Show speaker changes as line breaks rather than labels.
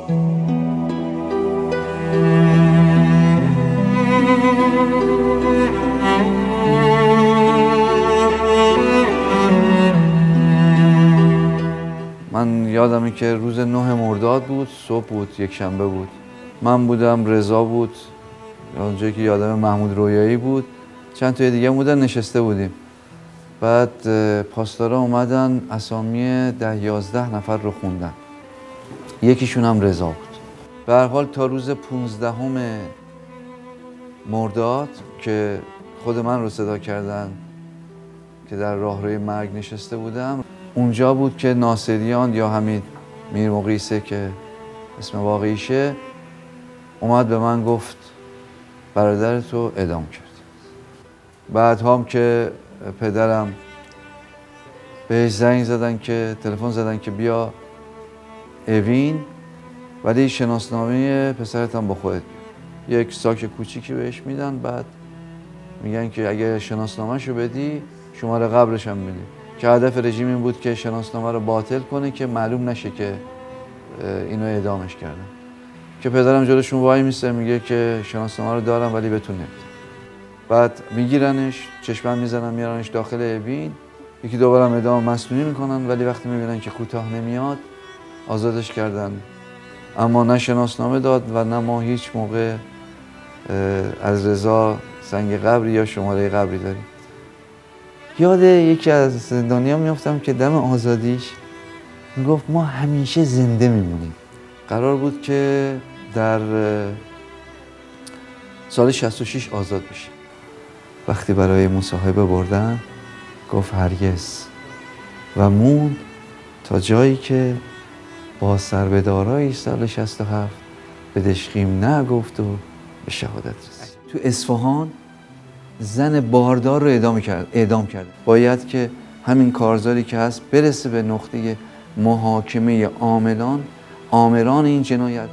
من یادمه که روز 9 مرداد بود، صبح بود، یک شنبه بود. من بودم، رضا بود، اونجایی که یادم محمود رویایی بود، چند تا دیگه بودن، نشسته بودیم. بعد پاسدارا اومدن اسامی 10-11 نفر رو خوندن. یکیشون هم رضا بود. به هر حال تا روز 15 مرداد که خود من رو صدا کردن که در راهروی مرگ نشسته بودم، اونجا بود که ناصریان یا حمید میرمقیسه که اسم واقعیشه اومد به من گفت برادرتو اعدام کرد. بعد هم که پدرم بهش زنگ زدن که تلفن زدن که بیا اوین، ولی شناسنامه پسرت هم با خودت بیار. یک ساک کوچیکی بهش میدن، بعد میگن که اگه شناسنامه‌شو بدی شماره قبرش هم میدی. که هدف رژیم این بود که شناسنامه رو باطل کنه که معلوم نشه که اینو اعدامش کردن. که پدرم جلوشون وای میسه میگه که شناسنامه رو دارم ولی بهتون نمیدم. بعد میگیرنش، چشمم میزنن، میارنش داخل اوین، یکی دوباره اعدام مصنوعی میکنن، ولی وقتی میبینن که کوتاه نمیاد آزادش کردن. اما نه شناسنامه داد و نه ما هیچ موقع از رضا سنگ قبری یا شماره قبری داریم. یاد یکی از زندانیان میافتم که دم آزادیش میگفت ما همیشه زنده میمونیم. قرار بود که در سال 66 آزاد بشه. وقتی برای مصاحبه بردن گفت هرگز و موند تا جایی که با سربه‌دارای سال 67 به دشقیم نگفت و به شهادت رسید. تو اصفهان زن باردار رو اعدام کرد. باید که همین کارزاری که هست برسه به نقطه محاکمه عامران این جنایت.